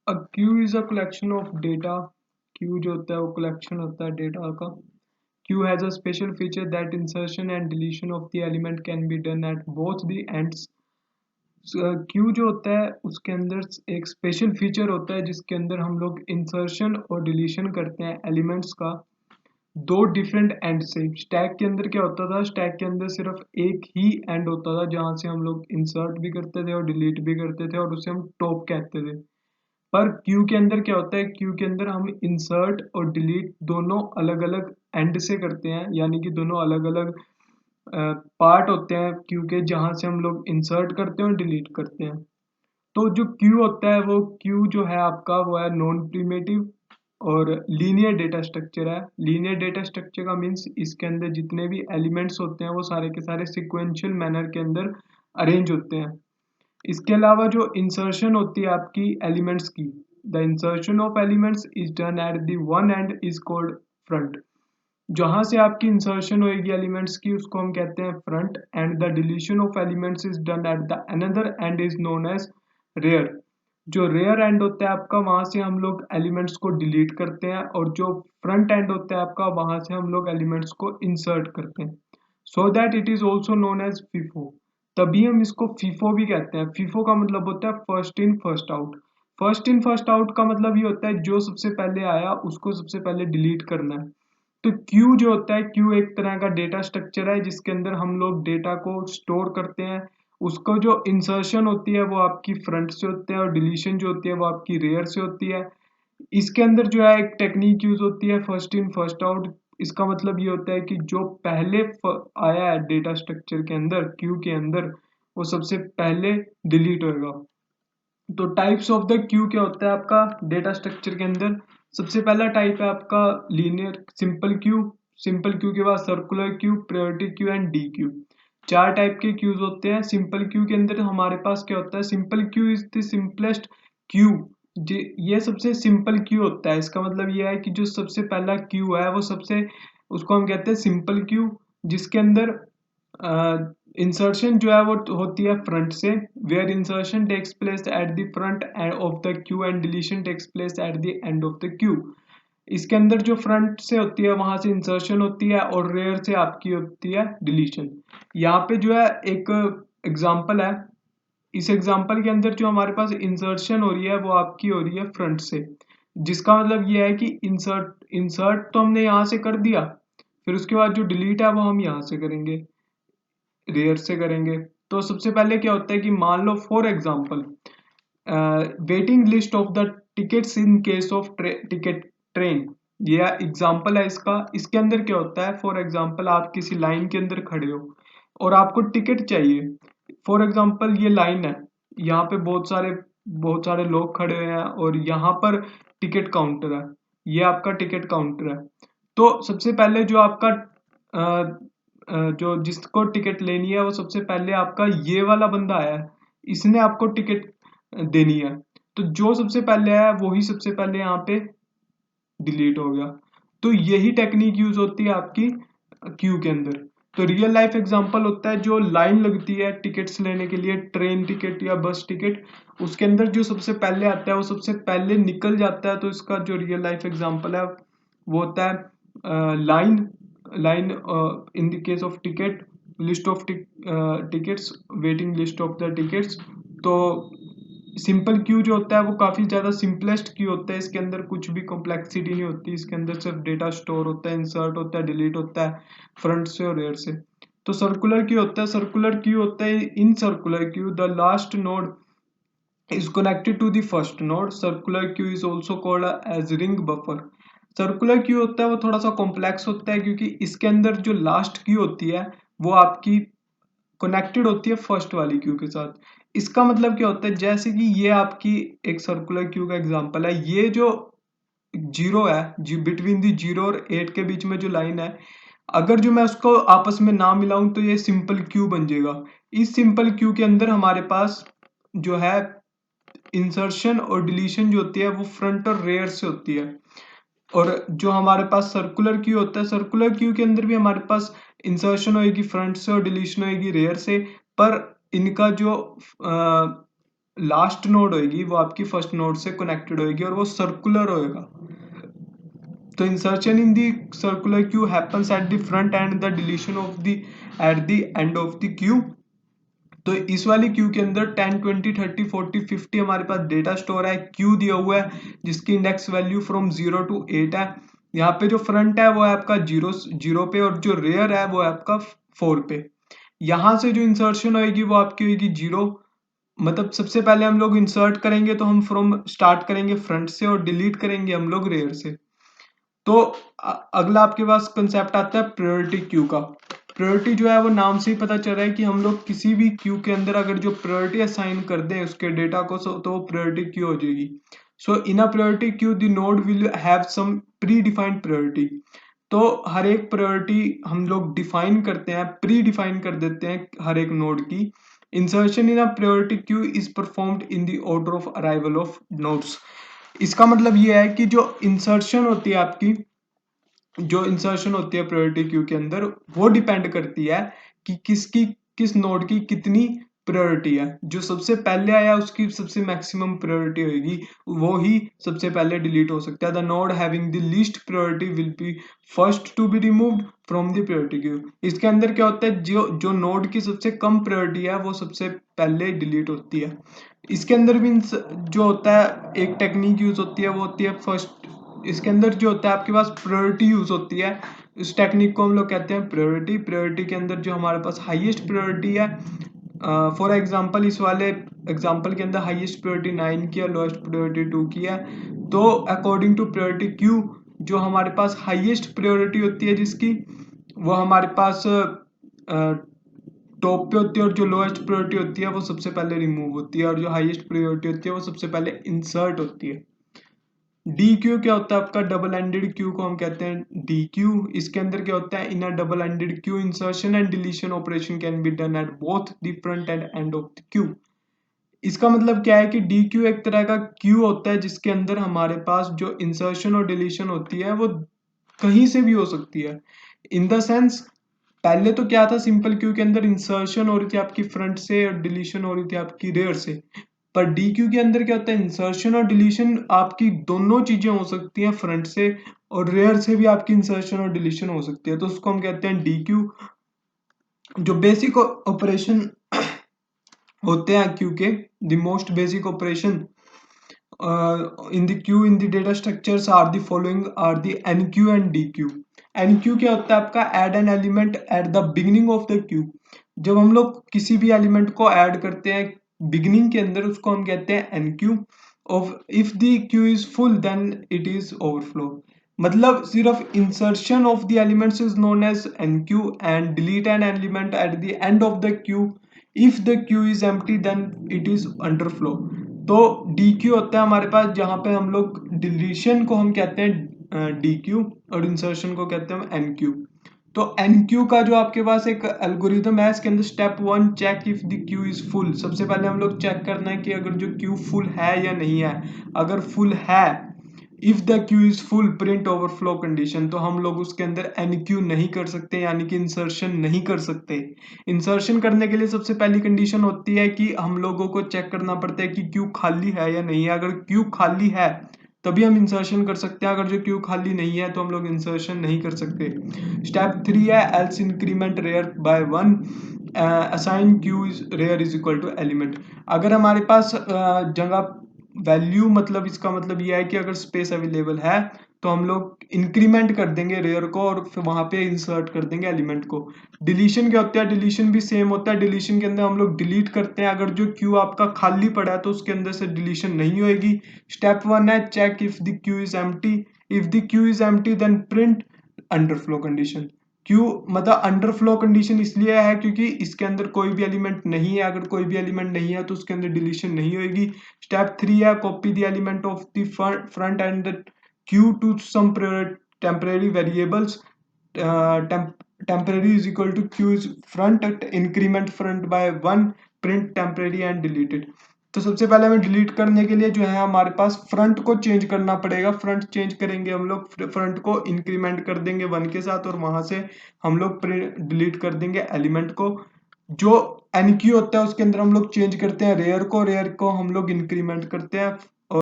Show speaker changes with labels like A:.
A: A Q is a collection of data. Q जो होता है वो कलेक्शन होता है डेटा का। Q has a special feature that insertion and deletion of the element can be done at both the ends. Q जो होता है उसके अंदर एक स्पेशल फीचर होता है जिसके अंदर हम लोग इंसर्शन और डिलीशन करते हैं एलिमेंट्स का दो डिफरेंट एंड से। स्टैक के अंदर क्या होता था, स्टैक के अंदर सिर्फ एक ही एंड होता था जहां से हम लोग इंसर्ट भी करते थे और डिलीट भी करते थे और उसे हम टॉप कहते थे। पर क्यू के अंदर क्या होता है, क्यू के अंदर हम इंसर्ट और डिलीट दोनों अलग अलग एंड से करते हैं, यानी कि दोनों अलग अलग पार्ट होते हैं क्यू के जहां से हम लोग इंसर्ट करते हैं और डिलीट करते हैं। तो जो क्यू होता है वो क्यू जो है आपका वो है नॉन प्रिमिटिव और लीनियर डेटा स्ट्रक्चर है। लीनियर डेटा स्ट्रक्चर का मीन्स इसके अंदर जितने भी एलिमेंट्स होते हैं वो सारे के सारे सिक्वेंशियल मैनर के अंदर अरेंज होते हैं। इसके अलावा जो इंसर्शन होती है आपकी एलिमेंट्स की, the insertion of elements is done at the one and is called front. जहां से आपकी इंसर्शन होएगी एलिमेंट्स की उसको हम कहते हैं front, and the deletion of elements is done at the another end is known as rear. जो रेयर एंड होता है आपका वहां से हम लोग एलिमेंट्स को डिलीट करते हैं और जो फ्रंट एंड होता है आपका वहां से हम लोग एलिमेंट्स को इंसर्ट करते हैं। So that it is also known as FIFO. तभी हम इसको फीफो भी कहते हैं। फीफो का मतलब होता है first in first out. First in first out का मतलब ये होता है जो सबसे पहले आया उसको सबसे पहले डिलीट करना है। तो क्यू जो होता है, क्यू एक तरह का डेटा स्ट्रक्चर है जिसके अंदर हम लोग डेटा को स्टोर करते हैं। उसको जो इंसर्शन होती है वो आपकी फ्रंट से होती है और डिलीशन जो होती है वो आपकी रेयर से होती है। इसके अंदर जो है एक टेक्निक यूज होती है फर्स्ट इन फर्स्ट आउट। इसका मतलब ये होता है कि जो पहले आया है डेटा स्ट्रक्चर के अंदर क्यू के अंदर वो सबसे पहले डिलीट होएगा। तो टाइप्स ऑफ द क्यू क्या होता है आपका डेटा स्ट्रक्चर के अंदर। सबसे पहला टाइप है आपका linear simple Q. Simple Q के बाद circular queue, priority queue and D Q. चार टाइप के क्यूज होते हैं। सिंपल क्यू के अंदर हमारे पास क्या होता है, simple Q is the simplest Q. ये सबसे सिंपल क्यू होता है। इसका मतलब ये है कि जो सबसे पहला क्यू है वो सबसे, उसको हम कहते हैं सिंपल क्यू, जिसके अंदर इंसर्शन जो है वो होती है फ्रंट से, where insertion takes place at the front of the queue and deletion takes place at the end of the queue. इसके अंदर जो फ्रंट से होती है वहां से इंसर्शन होती है और रेयर से आपकी होती है डिलीशन। यहाँ पे जो है एक एग्जांपल है। इस एग्जांपल के अंदर जो हमारे पास इंसर्शन हो रही है वो आपकी हो रही है फ्रंट से, जिसका मतलब ये है कि इंसर्ट इंसर्ट तो हमने यहाँ से कर दिया, फिर उसके बाद जो डिलीट है वो हम यहाँ से करेंगे, रेयर से करेंगे। तो सबसे पहले क्या होता है कि मान लो for example waiting list of the tickets in case of ticket train. ये एग्जांपल है इसका। इसके अंदर क्या होता है, फॉर एग्जांपल आप किसी लाइन के अंदर खड़े हो और आपको टिकट चाहिए। फॉर एग्जांपल ये लाइन है, यहाँ पे बहुत सारे लोग खड़े हुए हैं और यहाँ पर टिकट काउंटर है। ये आपका टिकट काउंटर है। तो सबसे पहले जो आपका जो जिसको टिकट लेनी है वो सबसे पहले आपका ये वाला बंदा आया है, इसने आपको टिकट देनी है। तो जो सबसे पहले आया वही सबसे पहले यहाँ पे डिलीट हो गया। तो यही टेक्निक यूज होती है आपकी क्यू के अंदर। तो रियल लाइफ एग्जांपल होता है जो लाइन लगती है टिकट्स लेने के लिए, ट्रेन टिकट या बस टिकट, उसके अंदर जो सबसे पहले आता है वो सबसे पहले निकल जाता है। तो इसका जो रियल लाइफ एग्जांपल है वो होता है line. Line in the case of ticket, list of tickets, waiting list of the tickets. तो सिंपल क्यू जो होता है वो काफी ज्यादा सिंपलेस्ट क्यू होता है। इसके अंदर कुछ भी कॉम्प्लेक्सिटी नहीं होती। इसके अंदर सिर्फ डेटा स्टोर होता है, इंसर्ट होता है, डिलीट होता है फ्रंट से और रेयर से। तो सर्कुलर क्यू होता है, सर्कुलर क्यू होता है in circular queue the last node is connected to the first node. Circular queue is also called as ring buffer. Circular queue होता है वो थोड़ा सा कॉम्प्लेक्स होता है क्योंकि इसके अंदर जो लास्ट क्यू होती है वो आपकी कनेक्टेड होती है फर्स्ट वाली क्यू के साथ। इसका मतलब क्या होता है, जैसे कि ये आपकी एक सर्कुलर क्यू का एग्जांपल है। ये जो जीरो है, बिटवीन दी जीरो और 8 के बीच में जो लाइन है, अगर जो मैं उसको आपस में ना मिलाऊं तो ये सिंपल क्यू बन जाएगा। इस सिंपल क्यू के अंदर हमारे पास जो है इंसर्शन और डिलीशन जो होती है वो फ्रंट और रेयर से होती है। और जो हमारे पास सर्कुलर क्यू होता है, सर्कुलर क्यू के अंदर भी हमारे पास इंसर्शन होएगी फ्रंट से और डिलीशन होएगी रेयर से। पर इनका जो लास्ट नोड होगी वो आपकी फर्स्ट नोड से कनेक्टेड होगी और वो सर्कुलर होएगा। तो insertion in the circular queue happens at the front and the deletion of the eight the end of the Q. तो इस वाली क्यू के अंदर 10 20 30 40 50 हमारे पास डेटा स्टोर है, क्यू दिया हुआ है जिसकी इंडेक्स वैल्यू फ्रॉम 0 to 8 है। यहाँ पे जो फ्रंट है वो है आपका 0 पे और जो रेयर है वो है आपका 4 पे। यहाँ से जो इंसर्शन होगी वो आपकी होगी 0, मतलब सबसे पहले हम लोग इंसर्ट करेंगे तो हम फ्रॉम स्टार्ट करेंगे फ्रंट से और डिलीट करेंगे हम लोग रेयर से। तो अगला आपके पास कंसेप्ट आता है प्रायोरिटी क्यू का। प्रायोरिटी जो है वो नाम से ही पता चल रहा है कि हम लोग किसी भी क्यू के अंदर अगर जो प्रायोरिटी असाइन कर दें उसके डेटा को तो वो प्रायोरिटी क्यू हो जाएगी। So in a priority queue the node will have some predefined priority. तो हर एक प्रायोरिटी हम लोग डिफाइन करते हैं, प्री डिफाइन कर देते हैं हर एक नोड की। Insertion in a priority Q is performed in the order of arrival of nodes. इसका मतलब ये है कि जो इंसर्शन होती है आपकी, जो इंसर्शन होती है प्रायोरिटी क्यू के अंदर वो डिपेंड करती है कि किस नोड की कितनी प्रायोरिटी है। जो सबसे पहले आया उसकी सबसे मैक्सिमम प्रायोरिटी होगी, वो ही सबसे पहले डिलीट हो सकता है। The node having the least priority will be first to be removed from the priority queue. इसके अंदर क्या होता है, जो जो नोड की सबसे कम प्रायोरिटी है वो सबसे पहले डिलीट होती है। इसके अंदर भी जो होता है एक टेक्निक यूज होती है वो होती है फर्स्ट। इसके अंदर जो होता है आपके पास प्रायोरिटी यूज होती है, इस टेक्निक को हम लोग कहते हैं प्रायोरिटी। प्रायोरिटी के अंदर जो हमारे पास हाईएस्ट प्रायोरिटी है, फॉर एग्जांपल इस वाले एग्जांपल के अंदर हाईएस्ट प्रायोरिटी 9 की है, लोएस्ट प्रायोरिटी 2 की है। तो अकॉर्डिंग टू प्रायोरिटी क्यू जो हमारे पास हाईएस्ट प्रायोरिटी होती है जिसकी, वो हमारे पास टॉप पे होती है और जो लोएस्ट प्रायोरिटी होती है वो सबसे पहले रिमूव होती है और जो हाईएस्ट प्रायोरिटी होती है वो सबसे पहले इंसर्ट होती है। डी क्यू क्या होता है आपका, डबल एंडेड क्यू को हम कहते हैं डी क्यू। इसके अंदर क्या होता है, in a double ended queue insertion and deletion operation can be done at both the front end and of the the. Queue मतलब क्या है कि डी क्यू एक तरह का क्यू होता है जिसके अंदर हमारे पास जो इंसर्शन और डिलीशन होती है वो कहीं से भी हो सकती है। इन द सेंस पहले तो क्या था, सिंपल क्यू के अंदर इंसर्शन हो रही थी आपकी फ्रंट से और डिलीशन हो रही थी आपकी रेयर से। पर डी क्यू के अंदर क्या होता है, इंसर्शन और डिलीशन आपकी दोनों चीजें हो सकती हैं, फ्रंट से और रेयर से भी आपकी इंसर्शन और डिलीशन हो सकती है। तो उसको हम कहते हैं डी क्यू। जो बेसिक ऑपरेशन होते हैं क्यू के, the most basic operation in the queue in the data structures are the following are the nq and dq। nq क्या होता है आपका, add an element at the beginning of the queue। जब हम लोग किसी भी एलिमेंट को ऐड करते हैं बिगिनिंग के अंदर उसको हम कहते हैं nq। of if the queue is full then it is overflow। मतलब सिर्फ insertion of the elements is known as nq and delete an element at the end of the queue if the queue is empty then it is underflow। तो D Q होता है हमारे पास जहां पे हम लोग डिलीशन को हम कहते हैं डी क्यू और इंसर्शन को कहते हैं एन क्यू। तो एन क्यू का जो आपके पास एक एल्गोरिदम है, इसके अंदर step 1 check if the queue is full. सबसे पहले हम लोग चेक करना है कि अगर जो क्यू फुल है या नहीं है। अगर फुल है, if the queue is full print overflow condition, तो हम लोग उसके अंदर एन क्यू नहीं कर सकते, यानी कि इंसर्शन नहीं कर सकते। इंसर्शन करने के लिए सबसे पहली कंडीशन होती है कि हम लोगों को चेक करना पड़ता है कि क्यू खाली है या नहीं है। अगर क्यू खाली है तभी हम इंसर्शन कर सकते हैं, अगर जो क्यू खाली नहीं है तो हम लोग इंसर्शन नहीं कर सकते। स्टेप 3 है else increment rear by 1 assign queue is rear is equal to element. अगर हमारे पास जगह वैल्यू, मतलब इसका मतलब यह है कि अगर स्पेस अवेलेबल है तो हम लोग इंक्रीमेंट कर देंगे रेयर को और फिर वहां पे इंसर्ट कर देंगे एलिमेंट को। डिलीशन क्या होता है, डिलीशन भी सेम होता है। डिलीशन के अंदर हम लोग डिलीट करते हैं, अगर जो क्यू आपका खाली पड़ा है तो उसके अंदर से डिलीशन नहीं होगी। स्टेप 1 है check if the queue is empty. If the queue is empty then print underflow condition. क्यू मतलब अंडरफ्लो कंडीशन इसलिए है क्योंकि इसके अंदर कोई भी एलिमेंट नहीं है। अगर कोई भी एलिमेंट नहीं है तो उसके अंदर डिलीशन नहीं होगी। स्टेप 3 है copy the element of the front end queue to some temporary variables. Temporary is equal to queue is front increment front by 1 print temporary and deleted. तो सबसे पहले हमें डिलीट करने के लिए जो है हमारे पास फ्रंट को चेंज करना पड़ेगा। फ्रंट चेंज करेंगे हम लोग, फ्रंट को इंक्रीमेंट कर देंगे 1 के साथ और वहां से हम लोग डिलीट कर देंगे एलिमेंट को। जो एन क्यू होता है उसके अंदर हम लोग चेंज करते हैं रेयर को हम लोग इंक्रीमेंट करते हैं